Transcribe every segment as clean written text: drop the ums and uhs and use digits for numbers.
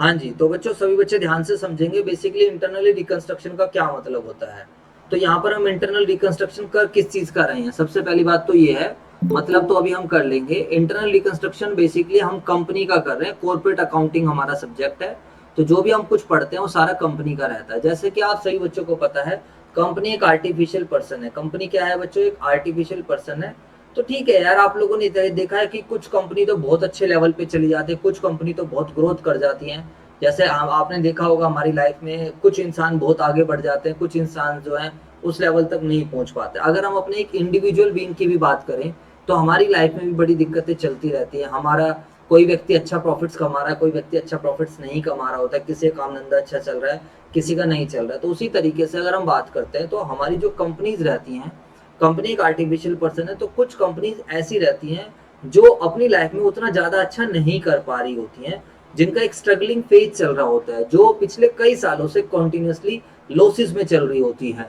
हाँ जी, तो बच्चों सभी बच्चे ध्यान से समझेंगे बेसिकली इंटरनली रिकंस्ट्रक्शन का क्या मतलब होता है। तो यहाँ पर हम इंटरनल रिकंस्ट्रक्शन कर किस चीज का रहे हैं, सबसे पहली बात तो ये है, मतलब तो अभी हम कर लेंगे। इंटरनल रिकंस्ट्रक्शन बेसिकली हम कंपनी का कर रहे हैं, कॉर्पोरेट अकाउंटिंग हमारा सब्जेक्ट है। तो जो भी हम कुछ पढ़ते हैं वो सारा कंपनी का रहता है। जैसे कि आप सभी बच्चों को पता है, कंपनी एक आर्टिफिशियल पर्सन है। कंपनी क्या है बच्चों, एक आर्टिफिशियल पर्सन है। तो ठीक है यार, आप लोगों ने देखा है कि कुछ कंपनी तो बहुत अच्छे लेवल पे चली जाती है, कुछ कंपनी तो बहुत ग्रोथ कर जाती है। जैसे आपने देखा होगा हमारी लाइफ में कुछ इंसान बहुत आगे बढ़ जाते हैं, कुछ इंसान जो है उस लेवल तक नहीं पहुंच पाते। अगर हम अपने एक इंडिविजुअल बीइंग की भी बात करें तो हमारी लाइफ में भी बड़ी दिक्कतें चलती रहती है। हमारा कोई व्यक्ति अच्छा प्रॉफिट्स कमा रहा है, कोई व्यक्ति अच्छा प्रॉफिट्स नहीं कमा रहा होता है, किसी का काम धंधा अच्छा चल रहा है, किसी का नहीं चल रहा है। तो उसी तरीके से अगर हम बात करते हैं तो हमारी जो कंपनीज रहती हैं, कंपनी एक आर्टिफिशियल पर्सन है, तो कुछ कंपनीज ऐसी रहती हैं जो अपनी लाइफ में उतना ज्यादा अच्छा नहीं कर पा रही होती हैं, जिनका एक स्ट्रगलिंग फेज चल रहा होता है, जो पिछले कई सालों से कंटिन्यूअसली लॉसेस में चल रही होती है।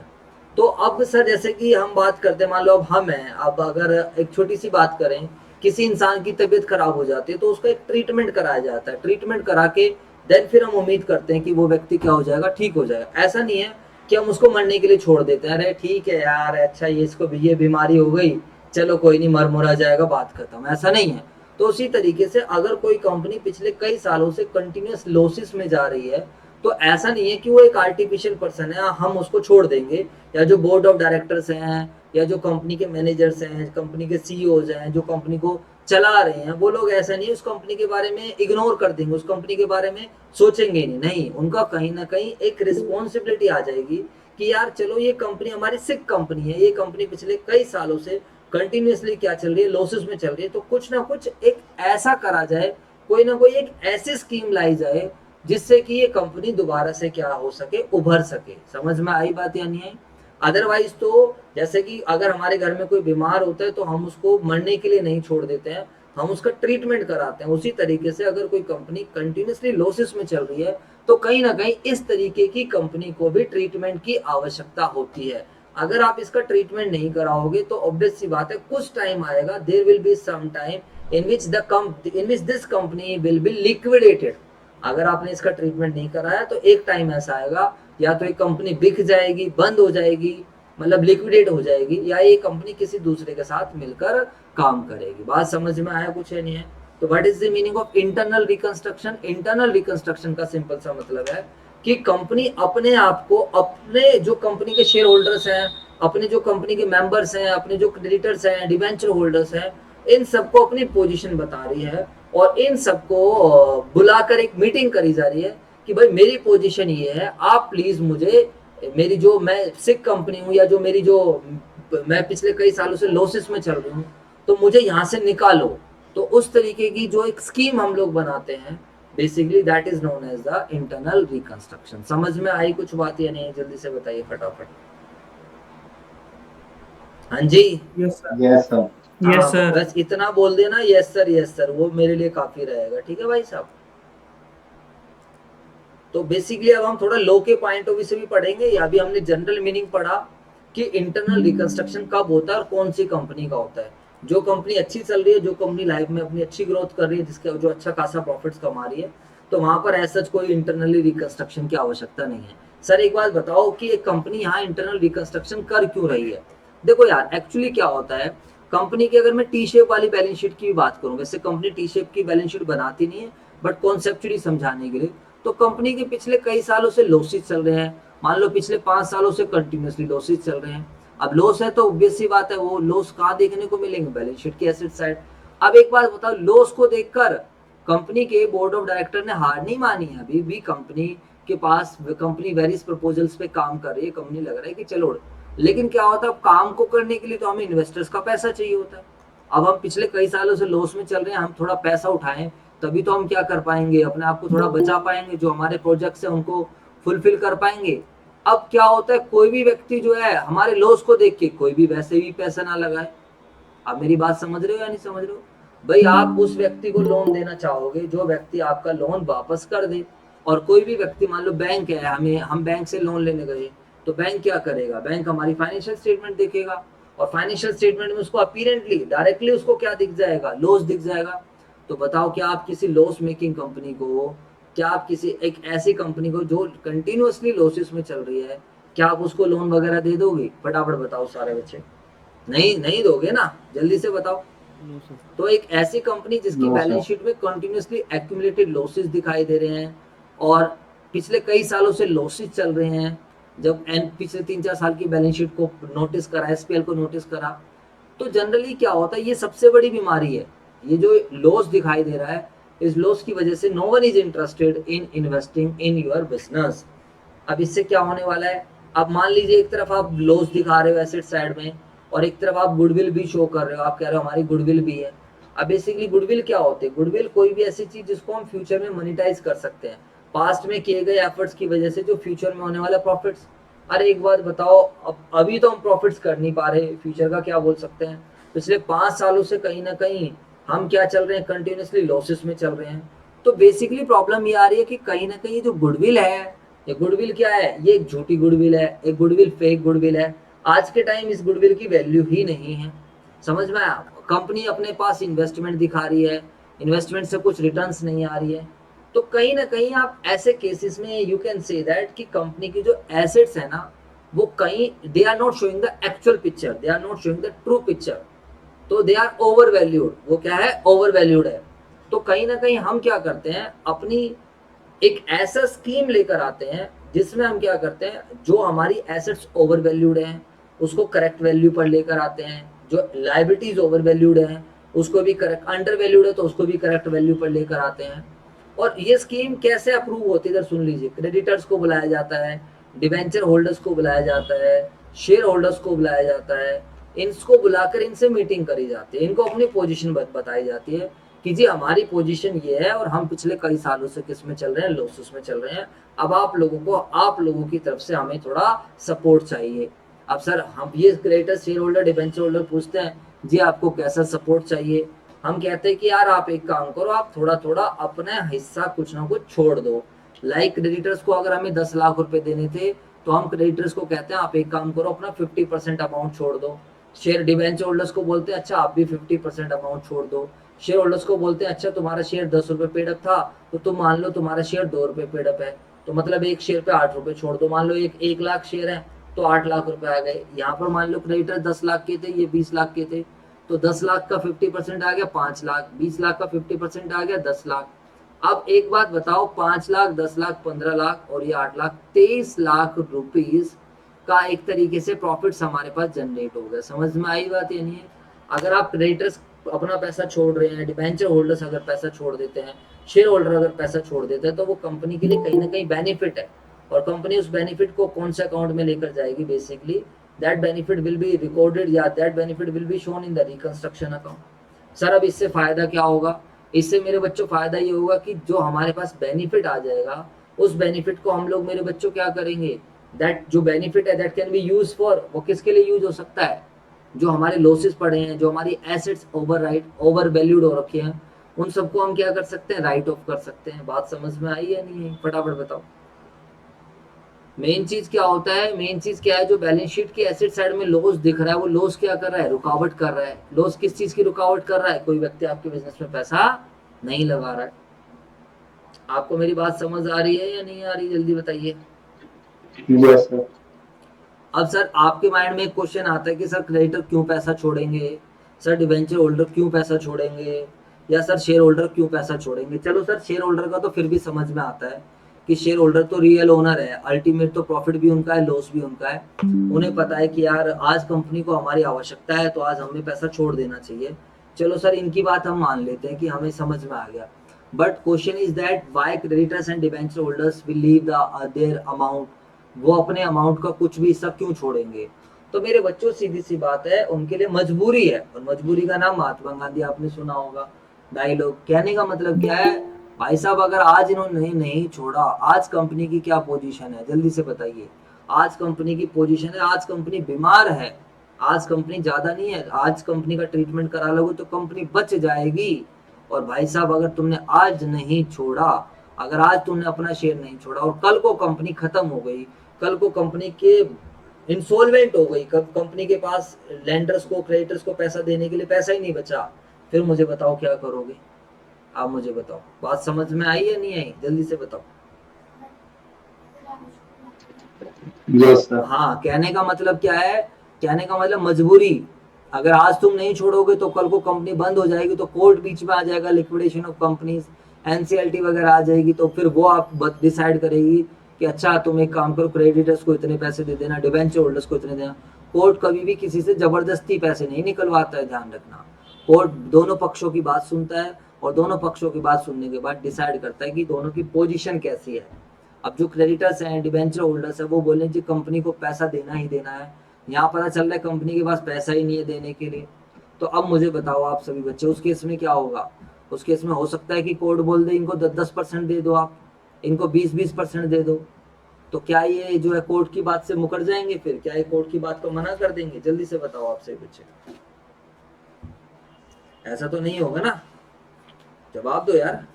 तो अब सर जैसे कि हम बात करते हैं, मान लो अब हम हैं, अब अगर एक छोटी सी बात करें, किसी इंसान की तबीयत खराब हो जाती है तो उसका एक ट्रीटमेंट कराया जाता है। ट्रीटमेंट करा के देन फिर हम उम्मीद करते हैं कि वो व्यक्ति क्या हो जाएगा, ठीक हो जाएगा। ऐसा नहीं है कि हम उसको मरने के लिए छोड़ देते हैं, अरे ठीक है यार, अच्छा ये इसको भी ये बीमारी हो गई, चलो कोई नहीं, मर मुरा जाएगा, बात खत्म, ऐसा नहीं है। तो उसी तरीके से अगर कोई कंपनी पिछले कई सालों से कंटिन्यूअस लॉसेस में जा रही है, तो ऐसा नहीं है कि वो एक आर्टिफिशियल पर्सन है, हम उसको छोड़ देंगे। या जो बोर्ड ऑफ डायरेक्टर्स हैं, या जो कंपनी के मैनेजर्स हैं, कंपनी के सीईओज हैं, जो कंपनी को चला रहे हैं, वो लोग ऐसा नहीं है उस कंपनी के बारे में इग्नोर कर देंगे, उस कंपनी के बारे में सोचेंगे नहीं। नहीं, उनका कहीं ना कहीं एक रिस्पॉन्सिबिलिटी आ जाएगी कि यार चलो ये कंपनी हमारी सिक कंपनी है, ये कंपनी पिछले कई सालों से कंटिन्यूअसली क्या चल रही है, लॉसेस में चल रही है, तो कुछ ना कुछ एक ऐसा करा जाए, कोई ना कोई एक ऐसी स्कीम लाई जाए जिससे कि ये कंपनी दोबारा से क्या हो सके, उभर सके। समझ में आई बात या नहीं आई? अदरवाइज तो जैसे कि अगर हमारे घर में कोई बीमार होता है तो हम उसको मरने के लिए नहीं छोड़ देते हैं, हम उसका ट्रीटमेंट कराते हैं। उसी तरीके से अगर कोई कंपनी कंटिन्यूसली लॉसेस में चल रही है तो कहीं ना कहीं इस तरीके की कंपनी को भी ट्रीटमेंट की आवश्यकता होती है। अगर आप इसका ट्रीटमेंट नहीं कराओगे तो ऑब्वियस सी बात है, कुछ टाइम आएगा, there will be some time in which this company will be liquidated. अगर आपने इसका ट्रीटमेंट नहीं कराया तो एक टाइम ऐसा आएगा, या तो एक कंपनी बिक जाएगी, बंद हो जाएगी, मतलब लिक्विडेट हो जाएगी, या ये कंपनी किसी दूसरे के साथ मिलकर काम करेगी। बात समझ में आया कुछ है नहीं है? तो what is the meaning of internal reconstruction? Internal reconstruction का सिंपल सा मतलब है कि कंपनी अपने आप को, अपने जो कंपनी के शेयर होल्डर्स हैं, अपने जो कंपनी के मेंबर्स हैं, अपने जो क्रेडिटर्स हैं, डिवेंचर होल्डर्स हैं, इन सबको अपनी पोजीशन बता रही है, और इन सबको बुलाकर एक मीटिंग करी जा रही है कि भाई मेरी पोजीशन ये है, आप प्लीज मुझे, मेरी जो मैं सिक कंपनी हूँ, या जो मेरी जो मैं पिछले कई सालों से लॉसेस में चल रही हूँ, तो मुझे यहाँ से निकालो। तो उस तरीके की जो एक स्कीम हम लोग बनाते हैं, basically that is known as the internal reconstruction. समझ में आई कुछ बात या नहीं? जल्दी से बताइए फटाफट। हाँ जी। Yes sir. Yes sir. Yes हाँ, सर। बस इतना बोल देना, यस सर यस सर, वो मेरे लिए काफी रहेगा। ठीक है भाई साहब? तो बेसिकली अब हम थोड़ा लो के पॉइंट ऑफ व्यू से भी पढ़ेंगे, या अभी हमने जनरल मीनिंग पढ़ा कि इंटरनल रिकंस्ट्रक्शन कब होता है और कौन सी कंपनी का होता है। जो कंपनी अच्छी चल रही है, जो कंपनी लाइफ में अपनी अच्छी ग्रोथ कर रही है, जिसके जो अच्छा खासा प्रॉफिट्स कमा रही है, तो वहां पर ऐसा कोई इंटरनली रिकंस्ट्रक्शन की आवश्यकता नहीं है। सर एक बात बताओ कि एक कंपनी यहाँ इंटरनल रिकंस्ट्रक्शन कर क्यों रही है? देखो यार, एक्चुअली क्या होता है, कंपनी की अगर मैं टी शेप वाली बैलेंस शीट की बात करूं, वैसे कंपनी टी शेप की बैलेंस शीट बनाती नहीं है, बट कॉन्सेप्चुअली समझाने के लिए, तो कंपनी के पिछले कई सालों से लॉसेस चल रहे हैं। मान लो पिछले 5 सालों से कंटिन्यूसली लॉसेस चल रहे हैं। अब लॉस है तो ऑब्वियस सी बात है, वो लॉस कहाँ देखने को मिलेंगे? बैलेंस शीट की एसेट साइड। अब एक बात बताओ, लॉस को देखकर कंपनी के बोर्ड ऑफ डायरेक्टर ने हार नहीं मानी है। अभी भी कंपनी के पास, कंपनी वेरियस प्रपोजल्स पे काम कर रही है, कंपनी लग रहा है कि चलो, लेकिन क्या होता है, अब काम को करने के लिए तो हमें इन्वेस्टर्स का पैसा चाहिए होता है। अब हम पिछले कई सालों से लॉस में चल रहे हैं, हम थोड़ा पैसा उठाएं तभी तो हम क्या कर पाएंगे, अपने आप को थोड़ा बचा पाएंगे, जो हमारे प्रोजेक्ट्स हैं उनको फुलफिल कर पाएंगे। अब क्या होता है, कोई भी व्यक्ति जो है हमारे लॉस को देख के कोई भी वैसे भी पैसा ना लगाए। आप मेरी बात समझ रहे हो या नहीं समझ रहे हो? भाई आप उस व्यक्ति को लोन देना चाहोगे जो व्यक्ति आपका लोन वापस कर दे। और कोई भी व्यक्ति, मान लो बैंक है, हमें, हम बैंक से लोन लेने गए, तो बैंक क्या करेगा? बैंक हमारी फाइनेंशियल स्टेटमेंट देखेगा, और फाइनेंशियल स्टेटमेंट में उसको अपीरेंटली, डायरेक्टली उसको क्या दिख जाएगा? लॉस दिख जाएगा। तो बताओ, क्या आप किसी लॉस मेकिंग कंपनी को क्या आप किसी एक ऐसी कंपनी को जो कंटिन्यूअसली लॉसेस में चल रही है, क्या आप उसको लोन वगैरह दे दोगे? फटाफट बताओ सारे बच्चे। नहीं, नहीं दोगे ना, जल्दी से बताओ। No sir. तो एक ऐसी कंपनी जिसकी नो सर। बैलेंस शीट में कंटिन्यूअसली एक्यूमुलेटेड लॉसेस दिखाई दे रहे हैं और पिछले कई सालों से लॉसेस चल रहे हैं, जब एन पिछले 3-4 साल की बैलेंस शीट को नोटिस करा, एसपीएल को नोटिस करा, तो जनरली क्या होता है, ये सबसे बड़ी बीमारी है। ये जो लॉस दिखाई दे रहा है, इस लॉस की वजह से no one is interested in investing in your business. अब इससे क्या होने वाला है, अब मान लीजिए एक तरफ आप लॉस दिखा रहे हो एसेट साइड में और एक तरफ आप गुडविल भी शो कर रहे हो, आप कह रहे हो हमारी गुडविल भी है। अब बेसिकली गुडविल क्या होते हैं? गुडविल कोई भी ऐसी चीज जिसको हम फ्यूचर में मोनेटाइज कर सकते हैं, पास्ट में किए गए एफर्ट्स की वजह से जो फ्यूचर में होने वाला प्रॉफिट्स। अरे एक बात बताओ, अब अभी तो हम प्रॉफिट्स कर नहीं पा रहे, फ्यूचर का क्या बोल सकते हैं? पिछले 5 सालों से कहीं ना कहीं हम क्या चल रहे हैं, कंटिन्यूसली लॉसेस में चल रहे हैं। तो बेसिकली प्रॉब्लम ये आ रही है कि कहीं ना कहीं जो गुडविल है, ये गुडविल क्या है, ये एक झूठी गुडविल है, एक गुडविल फेक गुडविल है। आज के टाइम इस गुडविल की वैल्यू ही नहीं है। समझ में आया? कंपनी अपने पास इन्वेस्टमेंट दिखा रही है, इन्वेस्टमेंट से कुछ रिटर्न्स नहीं आ रही है। तो कहीं ना कहीं आप ऐसे केसेस में यू कैन से दैट कि कंपनी की जो एसेट्स है ना, वो कहीं they are not showing the actual picture, they are not showing the true picture. तो दे आर ओवर वैल्यूड। वो क्या है? ओवर वैल्यूड है। तो कहीं ना कहीं हम क्या करते हैं, अपनी एक ऐसा स्कीम लेकर आते हैं जिसमें हम क्या करते हैं, जो हमारी एसेट्स ओवर वैल्यूड हैं उसको करेक्ट वैल्यू पर लेकर आते हैं, जो लाइबिलिटीज ओवर वैल्यूड हैं उसको भी करेक्ट, अंडर वैल्यूड है तो उसको भी करेक्ट वैल्यू पर लेकर आते हैं। और ये स्कीम कैसे अप्रूव होती है, इधर सुन लीजिए। क्रेडिटर्स को बुलाया जाता है, डिवेंचर होल्डर्स को बुलाया जाता है, शेयर होल्डर्स को बुलाया जाता है, इनको बुलाकर इनसे मीटिंग करी जाती है, इनको अपनी पोजीशन बताई जाती है कि जी हमारी पोजीशन ये है और हम पिछले कई सालों से किस में चल रहे हैं, लॉसेस में चल रहे हैं। अब आप लोगों की तरफ से हमें थोड़ा सपोर्ट चाहिए। अब सर हम ये creditor, share holder, debenture holder पूछते हैं जी आपको कैसा सपोर्ट चाहिए? हम कहते हैं कि यार आप एक काम करो, आप थोड़ा थोड़ा अपना हिस्सा कुछ ना कुछ छोड़ दो। लाइक क्रेडिटर्स को अगर हमें 10 लाख रुपए देने थे, तो हम क्रेडिटर्स को कहते हैं आप एक काम करो, अपना 50% अमाउंट छोड़ दो। शेयर डिवेंचर होल्डर्स को बोलते हैं अच्छा आप भी 50% अमाउंट छोड़ दो। शेयर होल्डर्स को बोलते हैं अच्छा तुम्हारा शेयर 10 रुपए पेड अप था, तो तुम मान लो तुम्हारा शेयर 2 रुपए पेड अप है, तो मतलब एक शेयर पे 8 रुपए छोड़ दो। मान लो एक लाख शेयर है तो 8 लाख रुपए आ गए। यहाँ पर मान लो क्रेडिटर 10 लाख के थे, ये 20 लाख के थे, तो 10 लाख का 50% आ गया 5 लाख, 20 लाख का 50% आ गया 10 लाख। अब एक बात बताओ, 5 लाख, 10 लाख, 15 लाख और ये 8 लाख, 23 लाख रुपीज का एक तरीके से प्रॉफिट्स हमारे पास जनरेट हो गया। समझ में आई बात? यानी अगर आप क्रेडिटर्स अपना पैसा छोड़ रहे हैं, डिबेंचर होल्डर्स अगर पैसा छोड़ देते हैं, शेयर होल्डर अगर पैसा छोड़ देते हैं, तो वो कंपनी के लिए कहीं ना कहीं बेनिफिट है। और कंपनी उस बेनिफिट को कौन से अकाउंट में लेकर जाएगी? Basically that benefit will be recorded या that benefit will be shown in the reconstruction account. Sir अब इससे फायदा क्या होगा? इससे मेरे बच्चों फायदा ये होगा कि जो हमारे पास बेनिफिट आ जाएगा, उस बेनिफिट को हम लोग, मेरे बच्चों क्या करेंगे, दैट जो बेनिफिट है that can be use for, वो किसके लिए यूज हो सकता है? जो हमारे लॉसेस पड़े हैं, जो हमारी एसेट्स ओवर वैल्यूड हो रखे हैं, उन सबको हम क्या कर सकते हैं? राइट ऑफ कर सकते हैं। बात समझ में आई या नहीं है? फटाफट बताओ। मेन चीज क्या होता है, मेन चीज क्या है, जो बैलेंस शीट की एसेट साइड में लॉस दिख रहा है, वो लॉस क्या कर रहा है? रुकावट कर रहा है। लॉस किस चीज की रुकावट कर रहा है? कोई व्यक्ति आपके बिजनेस में पैसा नहीं लगा रहा है। आपको मेरी बात समझ आ रही है या नहीं आ रही? जल्दी बताइए। Yes sir. अब सर आपके माइंड में एक क्वेश्चन आता है कि सर क्रेडिटर क्यों पैसा छोड़ेंगे, सर डिवेंचर होल्डर क्यों पैसा छोड़ेंगे, या सर शेयर होल्डर क्यों पैसा छोड़ेंगे? चलो सर शेयर होल्डर का तो फिर भी समझ में आता है कि शेयर होल्डर तो रियल ओनर है, अल्टीमेट तो प्रॉफिट भी उनका है, लॉस भी उनका है। उन्हें पता है कि यार आज कंपनी को हमारी आवश्यकता है, तो आज हमें पैसा छोड़ देना चाहिए। चलो सर इनकी बात हम मान लेते हैं कि हमें समझ में आ गया। But question is that why creditors and debenture holders will leave the their amount, वो अपने अमाउंट का कुछ भी हिस्सा क्यों छोड़ेंगे? तो मेरे बच्चों सीधी सी बात है, उनके लिए मजबूरी है, और मजबूरी का नाम महात्मा गांधी आपने सुना होगा डायलॉग। कहने का मतलब क्या है भाई साहब, अगर आज इन्होंने नहीं छोड़ा, आज कंपनी की क्या पोजीशन है? जल्दी से बताइए। आज कंपनी की पोजीशन है, आज कंपनी बीमार है, आज कंपनी ज्यादा नहीं है, आज कंपनी का ट्रीटमेंट करा लोगे तो कंपनी बच जाएगी। और भाई साहब अगर तुमने आज नहीं छोड़ा, अगर आज तुमने अपना शेयर नहीं छोड़ा और कल को कंपनी खत्म हो गई, कल को कंपनी के इंसॉल्वेंट हो गई, कंपनी के पास लेंडर्स को, क्रेडिटर्स को पैसा देने के लिए पैसा ही नहीं बचा, फिर मुझे बताओ क्या करोगे? आप मुझे बताओ, बात समझ में आई या नहीं आई, जल्दी से बताओ। Yes sir. हाँ, कहने का मतलब क्या है, कहने का मतलब मजबूरी, अगर आज तुम नहीं छोड़ोगे तो कल को कंपनी बंद हो जाएगी, तो कोर्ट बीच में आ जाएगा, लिक्विडेशन ऑफ कंपनीज, एनसीएलटी वगैरह आ जाएगी, तो फिर वो आप डिसाइड करेगी कि अच्छा तुम एक काम करो, क्रेडिटर्स को इतने पैसे दे देना, डिबेंचर होल्डर्स को इतने देना। कोर्ट कभी भी किसी से जबरदस्ती पैसे नहीं निकलवाता है, ध्यान रखना। कोर्ट दोनों पक्षों की बात सुनता है और दोनों पक्षों की बात सुनने के बाद डिसाइड करता है कि दोनों की पोजीशन कैसी है। अब जो क्रेडिटर्स हैं, डिबेंचर होल्डर्स है, वो बोले जी कंपनी को पैसा देना ही देना है, यहाँ पता चल रहा है कंपनी के पास पैसा ही नहीं है देने के लिए। तो अब मुझे बताओ आप सभी बच्चे, उस केस में क्या होगा। उस केस में हो सकता है कि कोर्ट बोल दे इनको 10-10% दे दो, आप इनको 20-20% दे दो। तो क्या ये जो है कोर्ट की बात से मुकर जाएंगे, फिर क्या ये कोर्ट की बात को मना कर देंगे, जल्दी से बताओ आप सभी बच्चे। ऐसा तो नहीं होगा ना, जवाब दो यार।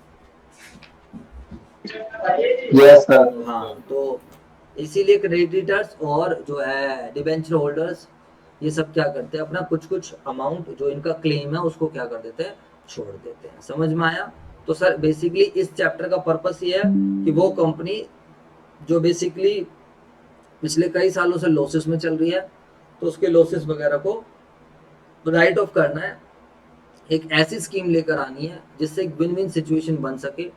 Yes sir. हाँ, तो इसीलिए क्रेडिटर्स और जो है डिबेंचर होल्डर्स, ये सब क्या करते हैं, अपना कुछ कुछ अमाउंट जो इनका क्लेम है उसको क्या कर देते हैं, छोड़ देते हैं। समझ में आया। तो सर बेसिकली इस चैप्टर का पर्पस ये है कि वो कंपनी जो बेसिकली पिछले कई सालों से लॉसेस में चल रही है, तो उसके लॉसेस वगैरह को राइट ऑफ करना है, एक ऐसी स्कीम लेकर आनी है जिससे एक विन विन सिचुएशन बन सके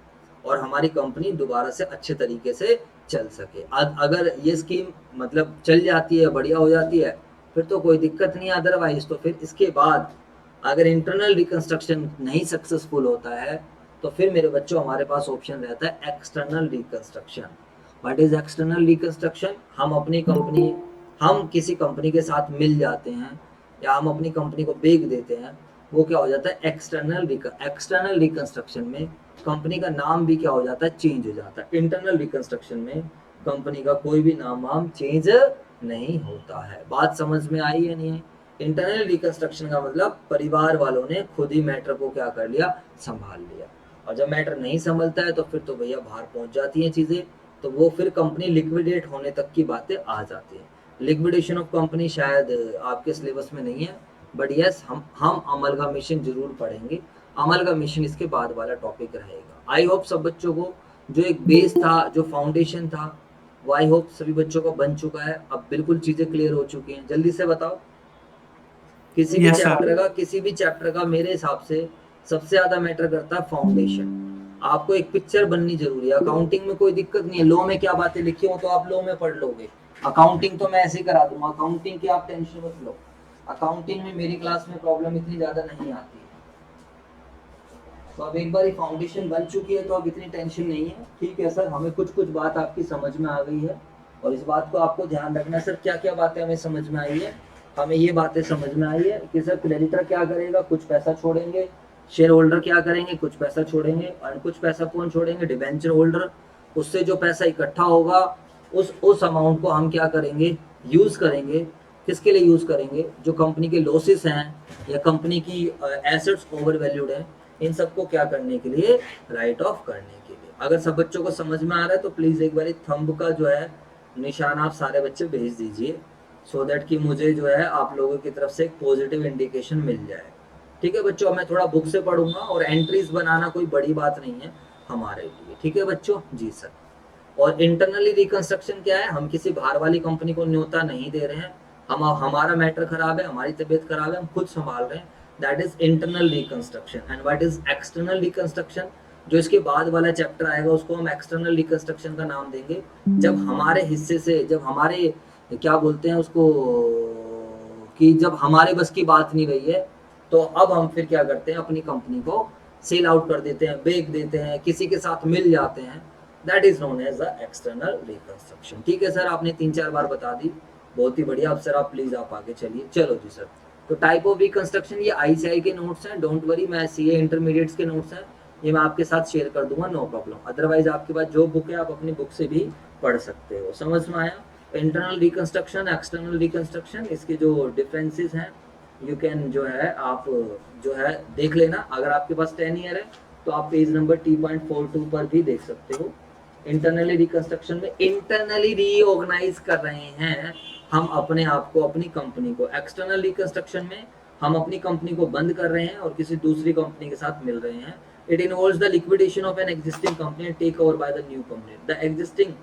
और हमारी कंपनी दोबारा से अच्छे तरीके से चल सके। अगर ये स्कीम मतलब चल जाती है, बढ़िया हो जाती है, फिर तो कोई दिक्कत नहीं है। अदरवाइज तो फिर इसके बाद अगर इंटरनल रिकंस्ट्रक्शन नहीं सक्सेसफुल होता है, तो फिर मेरे बच्चों हमारे पास ऑप्शन रहता है external reconstruction. What is external reconstruction, हम किसी कंपनी के साथ मिल जाते हैं या हम अपनी कंपनी को बेच देते हैं, वो क्या हो जाता है एक्सटर्नल रिकंस्ट्रक्शन में कंपनी का नाम भी क्या हो जाता है, चेंज हो जाता है। इंटरनल रिकंस्ट्रक्शन में कंपनी का कोई भी नाम वाम चेंज नहीं होता है। बात समझ में आई है नहीं है। इंटरनल रिकंस्ट्रक्शन का मतलब परिवार वालों ने खुद ही मैटर को क्या कर लिया, संभाल लिया। और जब मैटर नहीं संभलता है तो फिर तो भैया बाहर पहुंच जाती हैं चीजें, तो वो फिर कंपनी लिक्विडेट होने तक की बातें आ जाती हैं। लिक्विडेशन ऑफ कंपनी शायद आपके सिलेबस में नहीं है, बट यस हम अमलगामेशन जरूर पढ़ेंगे। अमलगामेशन इसके बाद वाला टॉपिक रहेगा। आई होप सब बच्चों को जो एक बेस था, जो फाउंडेशन था, वो आई होप सभी बच्चों का बन चुका है। अब बिल्कुल चीजें क्लियर हो चुकी हैं। जल्दी से बताओ, किसी भी चैप्टर का मेरे हिसाब से सबसे ज्यादा मैटर करता है फाउंडेशन। आपको एक पिक्चर बननी जरूरी है। अकाउंटिंग में कोई दिक्कत नहीं है, लॉ में क्या बातें लिखी हो तो आप लॉ में पढ़ लोगे। अकाउंटिंग तो मैं ऐसे ही करा दूंगा, अकाउंटिंग की आप टेंशन मत लो। अकाउंटिंग में मेरी क्लास में प्रॉब्लम इतनी ज्यादा नहीं आती है। तो अब एक बार फाउंडेशन बन चुकी है तो अब इतनी टेंशन नहीं है। ठीक है सर, हमें कुछ कुछ बात आपकी समझ में आ गई है, और इस बात को आपको ध्यान रखना है। सर क्या क्या बातें हमें समझ में आई है, हमें ये बातें समझ में आई है कि सर क्रेडिटर क्या करेगा, कुछ पैसा छोड़ेंगे, शेयर होल्डर क्या करेंगे, कुछ पैसा छोड़ेंगे, और कुछ पैसा कौन छोड़ेंगे, डिबेंचर होल्डर। उससे जो पैसा इकट्ठा होगा उस अमाउंट को हम क्या करेंगे, यूज करेंगे। किसके लिए यूज करेंगे, जो कंपनी के लॉसेस हैं या कंपनी की एसेट्स ओवर वैल्यूड है, इन सबको क्या करने के लिए, राइट ऑफ करने के लिए। अगर सब बच्चों को समझ में आ रहा है तो प्लीज एक बार थंब का जो है निशान आप सारे बच्चे भेज दीजिए, सो दैट कि मुझे जो है आप लोगों की तरफ से एक पॉजिटिव इंडिकेशन मिल जाए। ठीक है बच्चों, मैं थोड़ा बुक से पढ़ूंगा और एंट्रीज बनाना कोई बड़ी बात नहीं है हमारे लिए। ठीक है बच्चों, जी सर। और इंटरनली रिकंस्ट्रक्शन क्या है, हम किसी बाहर वाली कंपनी को न्योता नहीं दे रहे हैं, हमारा मैटर खराब है, हमारी तबीयत खराब है, हम खुद संभाल रहे हैं, that is internal reconstruction. And what is external reconstruction, जो इसके बाद वाला चैप्टर आएगा उसको हम एक्सटर्नल रिकंस्ट्रक्शन का नाम देंगे। जब हमारे हिस्से से, जब हमारे क्या बोलते हैं उसको, कि जब हमारे बस की बात नहीं रही है, तो अब हम फिर क्या करते हैं, अपनी कंपनी को सेल आउट कर देते हैं, बेच देते हैं, किसी के साथ मिल जाते हैं, that is known as a external reconstruction. ठीक है सर, आपने 3-4 बार बता दी, बहुत ही बढ़िया। अब सर आप प्लीज आप आगे चलिए। चलो जी सर, तो टाइप ऑफ रिकंस्ट्रक्शन ये आईसीआई के नोट्स हैं, डोंट वरी, मैं सीए इंटरमीडिएट्स के नोट्स हैं, ये मैं आपके साथ शेयर कर दूंगा, नो प्रॉब्लम। अदरवाइज आपके पास जो बुक है आप अपनी बुक से भी पढ़ सकते हो। समझ में आया। इंटरनल रिकंस्ट्रक्शन, एक्सटर्नल रिकंस्ट्रक्शन, इसके जो डिफरेंसेस हैं यू कैन जो है आप जो है देख लेना। अगर आपके पास 10 ईयर है तो आप पेज नंबर T.42 पर भी देख सकते हो। इंटरनली रिकंस्ट्रक्शन में इंटरनली रीऑर्गेनाइज कर रहे हैं हम अपने आप को, अपनी कंपनी को। एक्सटर्नल रिकंस्ट्रक्शन में हम अपनी कंपनी को बंद कर रहे हैं और किसी दूसरी कंपनी के साथ मिल रहे हैं, It involves the liquidation of an existing company and take over by the new company. The existing,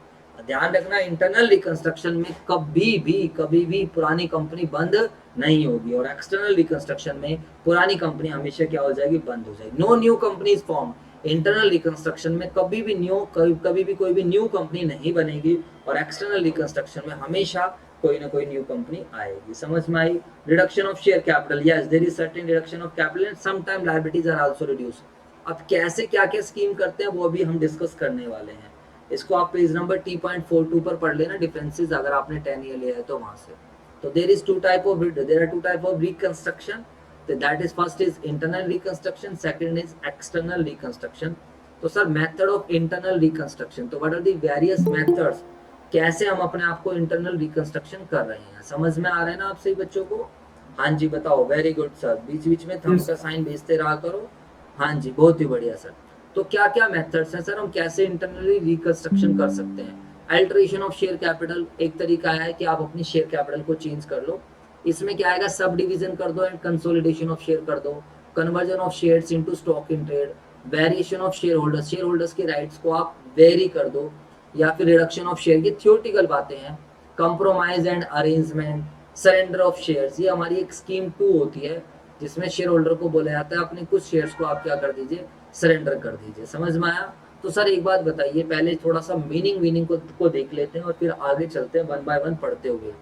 ध्यान रखना, इंटरनल रिकंस्ट्रक्शन में कभी भी पुरानी कंपनी बंद नहीं होगी, और एक्सटर्नल रिकंस्ट्रक्शन में पुरानी कंपनी हमेशा क्या हो जाएगी, बंद हो जाएगी. No new company is form. Internal reconstruction में कभी भी कोई भी न्यू कंपनी नहीं बनेगी, और एक्सटर्नल रिकंस्ट्रक्शन में हमेशा कोई ना कोई न्यू कंपनी आएगी. समझ में आई? Reduction of share capital, yes there is certain reduction of capital and some time liabilities are also reduce. अब कैसे क्या क्या स्कीम करते हैं वो भी हम डिस्कस करने वाले हैं. इसको आप पेज नंबर T.42 पर पढ़ लेना, डिफरेंसेस, अगर आपने 10 ईयर लिया है तो वहां से. तो there are two type of reconstruction. That is, first is internal reconstruction, second is external reconstruction. तो sir method of internal reconstruction, तो what are the various methods, कैसे हम अपने आप को इंटरनल रिकंस्ट्रक्शन कर रहे हैं. समझ में आ रहे हैं ना आप सही बच्चों को? हाँ जी बताओ. वेरी गुड सर, बीच बीच में थम्स का साइन भेजते रहा करो. हाँ जी बहुत ही बढ़िया सर. तो क्या क्या मेथड्स हैं सर, हम कैसे इंटरनली रिकंस्ट्रक्शन कर सकते हैं. अल्टरेशन ऑफ शेयर कैपिटल एक तरीका है कि आप अपनी शेयर कैपिटल को चेंज कर लो. इसमें क्या आएगा, सब डिवीजन कर दो एंड कंसोलिडेशन ऑफ शेयर कर दो, conversion of shares into stock in trade, variation of share holders के राइट्स को आप वेरी कर दो, या फिर रिडक्शन ऑफ शेयर. ये थ्योरेटिकल बातें हैं. Compromise and arrangement, surrender of shares, ये हमारी एक स्कीम 2 होती है जिसमें शेयर होल्डर को बोला जाता है अपने कुछ शेयर्स को आप क्या कर दीजिए, सरेंडर कर दीजिए. समझ में आया? तो सर एक बात बताइए, पहले थोड़ा सा मीनिंग को देख लेते हैं और फिर आगे चलते हैं वन बाय वन पढ़ते हुए.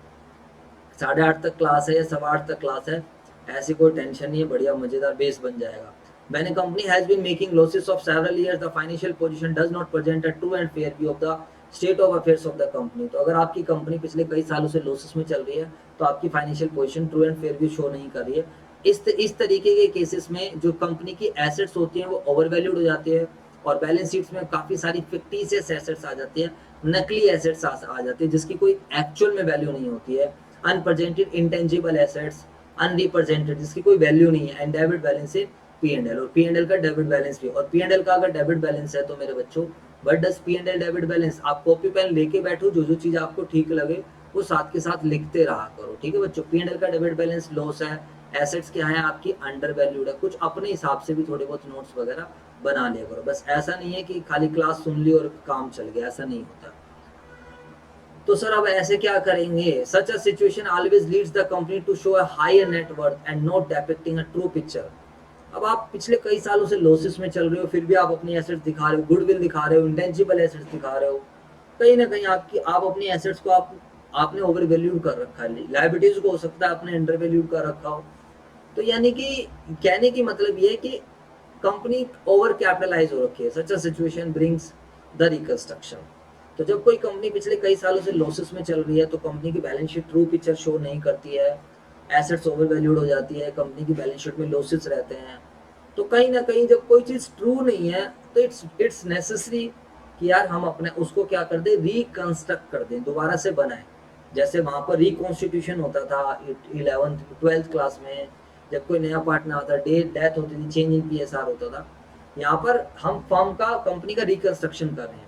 8:30 तक क्लास है या 8:15 तक क्लास है, ऐसी कोई टेंशन नहीं है, बढ़िया मजेदार बेस बन जाएगा. When a company has been making losses of several years, the financial position does not present a true and fair view of the state of affairs of the company. तो अगर आपकी company पिछले कई सालों से losses में चल रही है तो आपकी financial position true and fair view show नहीं कर रही है. इस तरीके के केसेस में जो कंपनी की एसेट्स होती हैं वो ओवर वैल्यूड हो जाती है, और बैलेंस शीट्स में काफी सारी फिक्टिशियस एसेट्स आ जाती है, नकली एसेट्स आ जाती है जिसकी कोई एक्चुअल में वैल्यू नहीं होती है. अनप्रेजेंटेड इंटेंजिबल एसेट्स, अनरिप्रेजेंटेड जिसकी कोई वैल्यू नहीं है, and debit balance in P&L, और P&L का डेबिट बैलेंस भी. और P&L का अगर डेबिट बैलेंस है तो मेरे बच्चों, what does P&L debit balance, आप कॉपी पेन लेके बैठो, जो चीज आपको ठीक लगे वो साथ के साथ लिखते रहा करो. ठीक है बच्चों? P&L का डेबिट बैलेंस लॉस है, एसेट्स क्या है आपकी अंडर वैल्यूड है, कुछ अपने हिसाब से भी थोड़े बहुत नोट्स वगैरह बना लिया करो. बस ऐसा नहीं है कि खाली क्लास सुन ली और काम चल गया, ऐसा नहीं होता. तो सर अब ऐसे क्या करेंगे, such a situation always leads the company to show a higher net worth and not depicting a true picture. अब आप पिछले कई सालों से लॉसेस में चल रहे हो, फिर भी आप अपनी एसेट्स दिखा रहे हो, गुडविल दिखा रहे हो, इंटेंजिबल एसेट्स दिखा रहे हो, कहीं ना कहीं आप अपनी एसेट्स को आपने ओवर वैल्यूड कर रखा है, लायबिलिटीज को हो सकता है आपने अंडर वैल्यूड कर रखा हो. तो यानी कि कहने की मतलब ये है कि कंपनी ओवर कैपिटलाइज हो रखी है. Such a situation brings the reconstruction. तो जब कोई कंपनी पिछले कई सालों से लॉसेस में चल रही है तो कंपनी की balance sheet true picture show नहीं करती है, एसेट्स ओवर वैल्यूड हो जाती है, कंपनी की बैलेंस शीट में लॉसेस रहते हैं. तो कहीं ना कहीं जब कोई चीज ट्रू नहीं है तो इट्स नेसेसरी कि यार हम अपने उसको क्या कर दें, रिकंस्ट्रक्ट कर दें, दोबारा से बनाएं. जैसे वहां पर रिकॉन्स्टिट्यूशन होता था 11th 12th क्लास में, जब कोई नया पार्टनर आता, डेथ होती थी, चेंज इन PSR होता था. यहाँ पर हम फर्म का, कंपनी का रिकंस्ट्रक्शन कर रहे हैं.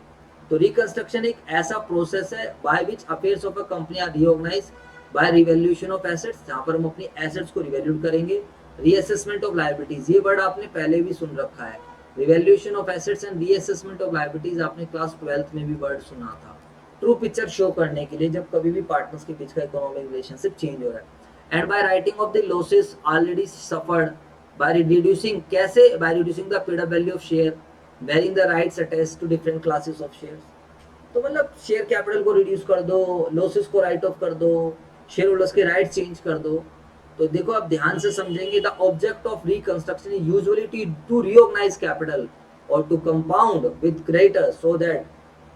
तो रिकंस्ट्रक्शन एक ऐसा प्रोसेस है by which affairs of a company are reorganised by revaluation of assets, जहाँ पर हम अपनी एसेट्स को रिवैल्यूट करेंगे. रीअसेसमेंट ऑफ लायबिलिटीज, ये वर्ड आपने पहले भी सुन रखा है. Revaluation of assets and reassessment of liabilities आपने क्लास 12th में भी वर्ड सुना था. ट्रू पिक्चर शो करने के लिए जब कभी भी पार्टनर्स के बीच का इकोनॉमिक रिलेशनशिप चेंज हो रहा है. And by writing off the losses already suffered by reducing, कैसे, by reducing the paid up value of share, varying the rights attached to different classes of shares. तो मतलब share capital को reduce कर दो, losses को right off कर दो, shareholders के राइट्स चेंज कर दो. तो देखो आप ध्यान से समझेंगे, the object of reconstruction is usually to reorganise capital और to compound with creditors so that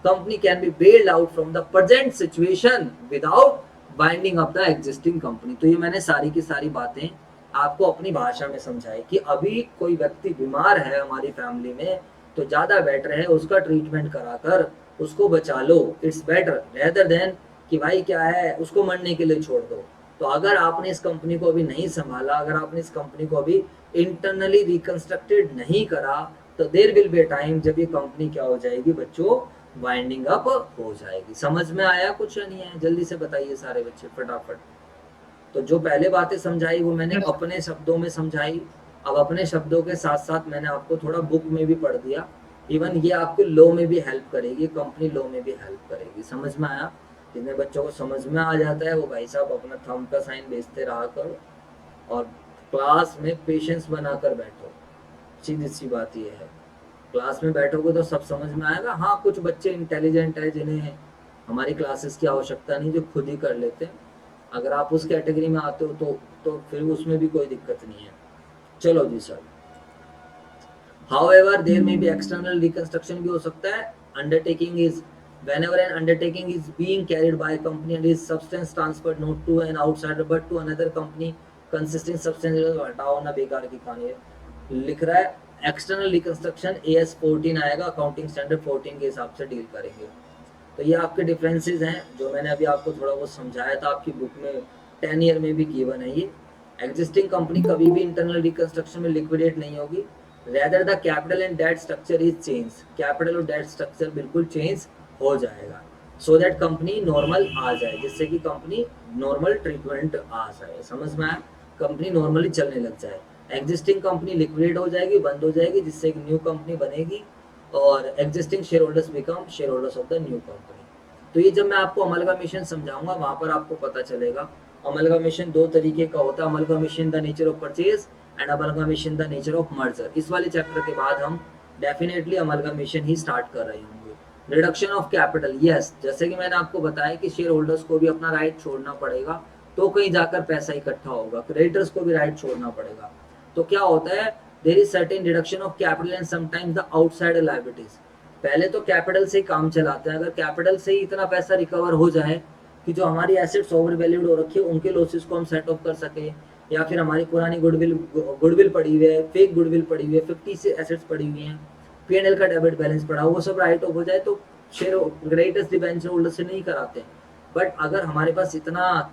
company can be bailed out from the present situation without winding up the existing company. तो ये मैंने सारी की सारी बातें आपको अपनी भाषा में समझाई कि अभी कोई व्यक्ति बीमार है हमारी फैमिली में तो ज्यादा बेटर है उसका ट्रीटमेंट कराकर उसको बचा लो. इट्स बेटर रेदर देन कि भाई क्या है उसको मरने के लिए छोड़ दो. तो अगर आपने इस कंपनी को अभी नहीं संभाला, अगर आपने इस कंपनी को अभी इंटरनली रिकंस्ट्रक्टेड नहीं करा, तो देयर विल बी टाइम जब ये कंपनी क्या हो जाएगी बच्चों, वाइंडिंग अप हो जाएगी. समझ में आया कुछ नहीं है? जल्दी से बताइए सारे बच्चे फटाफट. तो जो पहले बातें समझाई वो मैंने अपने शब्दों में समझाई, अब अपने शब्दों के साथ साथ मैंने आपको थोड़ा बुक में भी पढ़ दिया, इवन ये आपको लॉ में भी हेल्प करेगी, कंपनी लॉ में भी हेल्प करेगी। समझ में आया? जितने बच्चों को समझ में आ जाता है वो भाई साहब अपना थंब का साइन भेजते रहा करो और क्लास में पेशेंस बनाकर बैठो। सीधी सी बात ये है, क्लास में बैठोगे तो सब समझ में आएगा। हाँ, कुछ बच्चे इंटेलिजेंट है जिन्हें हमारी क्लासेस की आवश्यकता नहीं, जो खुद ही कर लेते हैं। अगर आप उस कैटेगरी में आते हो तो फिर उसमें भी कोई दिक्कत नहीं है। चलो जी sir. However, there may be external reconstruction भी हो सकता है। Undertaking is whenever an undertaking is being carried by a company and is substance transferred not to an outsider but to another company consisting substantial, हटाओ ना, बेकार की कहानी है। लिख रहा है एक्सटर्नल रिकंस्ट्रक्शन AS 14 आएगा, अकाउंटिंग स्टैंडर्ड 14 के हिसाब से डील करेंगे। तो ये आपके डिफरेंसेस हैं जो मैंने अभी आपको थोड़ा बहुत समझाया था, आपकी बुक में 10 ईयर में भी गिवन है ये। एग्जिस्टिंग कंपनी कभी भी इंटरनल रिकंस्ट्रक्शन में लिक्विडेट नहीं होगी। Rather the capital and debt structure is change, capital और डेट स्ट्रक्चर बिल्कुल चेंज हो जाएगा सो दैट कंपनी नॉर्मल आ जाए, जिससे कि कंपनी नॉर्मल ट्रीटमेंट आ जाए। समझ में आया? कंपनी नॉर्मली चलने लग जाए। एग्जिस्टिंग कंपनी लिक्विडेट हो जाएगी, बंद हो जाएगी, जिससे एक न्यू कंपनी बनेगी और existing share holders become share holders of the new company. तो ये जब मैं आपको अमलगामेशन समझाऊंगा वहां पर आपको पता चलेगा। अमलगामेशन दो तरीके का होता है, amalgamation the nature of purchase and amalgamation the nature of merger. इस वाले चैप्टर के बाद हम डेफिनेटली अमलगामेशन ही स्टार्ट कर रहे होंगे। रिडक्शन ऑफ कैपिटल, यस, जैसे कि मैंने आपको बताया कि शेयर होल्डर्स को भी अपना राइट छोड़ना पड़ेगा, तो कहीं जाकर पैसा इकट्ठा होगा। क्रेडिटर्स को भी राइट छोड़ना पड़ेगा। तो क्या होता है, there is certain reduction of capital and sometimes the outside liabilities. पहले तो कैपिटल से ही काम चलाते हैं। अगर कैपिटल से ही इतना पैसा रिकवर हो जाए कि जो हमारी एसेट्स ओवर वैल्यूड हो रखी है उनके लॉसेस को हम सेट ऑफ कर सके, या फिर हमारी पुरानी गुडविल पड़ी हुई है, फेक गुडविल पड़ी हुई है, 50 से एसेट्स पड़ी हुई हैं, P&L का डेबिट बैलेंस पड़ा, वो सब राइट ऑफ हो जाए, तो शेयर क्रेडिटर्स डिबेंचर होल्डर से नहीं कराते। बट अगर हमारे पास इतना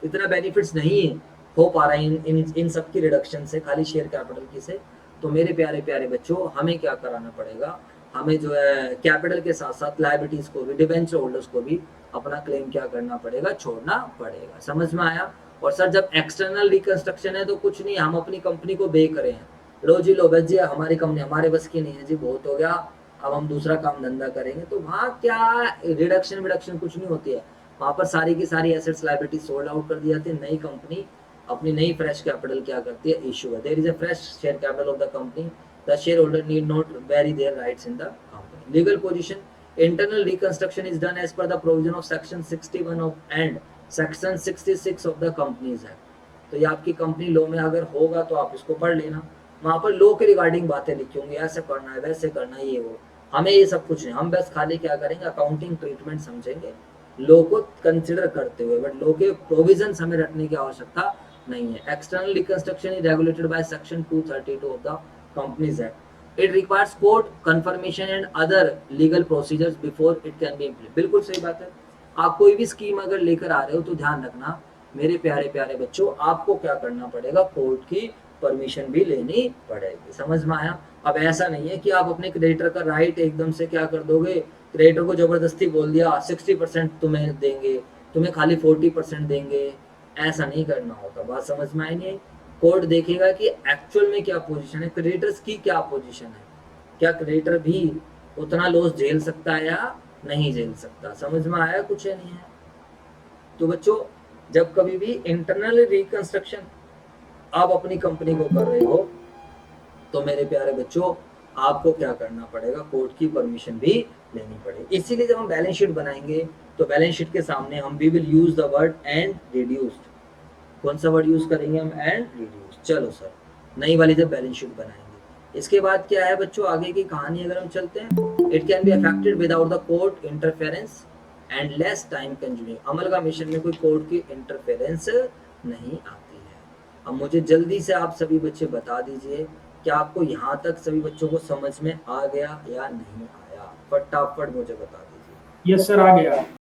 बेनिफिट्स नहीं है, हो पा रहा है इन सब की रिडक्शन से, खाली शेयर कैपिटल की से, तो मेरे प्यारे प्यारे बच्चों हमें क्या कराना पड़ेगा, हमें जो है कैपिटल के साथ साथ लायबिलिटीज को भी, डिबेंचर होल्डर्स को भी अपना क्लेम क्या करना पड़ेगा, छोड़ना पड़ेगा। समझ में आया? और सर जब एक्सटर्नल रिकंस्ट्रक्शन है तो कुछ नहीं, हम अपनी कंपनी को बे करें हैं, लो जी लो बस जी, हमारी कंपनी हमारे बस की नहीं है जी, बहुत हो गया, अब हम दूसरा काम धंधा करेंगे, तो वहाँ क्या रिडक्शन कुछ नहीं होती है। वहाँ पर सारी की सारी एसेट्स लायबिलिटी सोल्ड आउट कर दी जाती है। नई कंपनी अपनी नई फ्रेश कैपिटल क्या करती है, इशू है। There is a fresh share capital of the company, the share holder need not vary their rights in the company. Legal position, internal reconstruction is done as per the provision of section 61 of and section 66 of the companies act. तो ये आपकी company law में अगर होगा तो आप इसको पढ़ लेना, वहां पर लॉ के रिगार्डिंग बातें लिखी होंगी, ऐसे करना है, वैसे करना है, ये वो। हमें ये सब कुछ नहीं, हम बस खाली क्या करेंगे, अकाउंटिंग ट्रीटमेंट समझेंगे लॉ को कंसिडर करते हुए, बट लॉ के प्रोविजंस हमें रखने की आवश्यकता नहीं है। External reconstruction is regulated by section 232 of the companies act. It requires court confirmation and other legal procedures before it can be implemented. बिल्कुल सही बात है। आप कोई भी स्कीम अगर लेकर आ रहे हो तो ध्यान रखना मेरे प्यारे प्यारे बच्चों, आपको क्या करना पड़ेगा, कोर्ट की परमिशन भी लेनी पड़ेगी। समझ में आया? अब ऐसा नहीं है कि आप अपने क्रेडिटर का राइट एकदम से क्या कर दोगे, क्रेडिटर को जबरदस्ती बोल दिया 60% तुम्हें देंगे, तुम्हें खाली 40% देंगे, ऐसा नहीं करना होगा। बात समझ में आई नहीं? कोर्ट देखेगा कि एक्चुअल में क्या पोजीशन है, क्रेडिटर्स की क्या पोजीशन है, क्या क्रेडिटर भी उतना लॉस झेल सकता है या नहीं झेल सकता। समझ में आया कुछ है नहीं है? तो बच्चों जब कभी भी इंटरनल रिकंस्ट्रक्शन आप अपनी कंपनी को कर रहे हो तो मेरे प्यारे बच्चों आपको क्या करना पड़ेगा, कोर्ट की परमिशन भी लेनी पड़ेगी। इसीलिए जब हम बैलेंस शीट बनाएंगे तो बैलेंस शीट के सामने हम we will use the word and reduced. कौन सा वर्ड यूज करेंगे हम, एंड रिड्यूस्ड। चलो सर, नई वाली जब बैलेंस शीट बनाएंगे, इसके बाद क्या है बच्चों आगे की कहानी अगर हम चलते हैं, it can be affected without the court interference and less time consuming. Amalgamation में कोई कोर्ट की इंटरफेरेंस नहीं आती है। अब मुझे जल्दी से आप सभी बच्चे बता दीजिए कि आपको यहाँ तक सभी बच्चों को समझ में आ गया या नहीं आया, फटाफट मुझे बता दीजिए। यस सर, आ गया।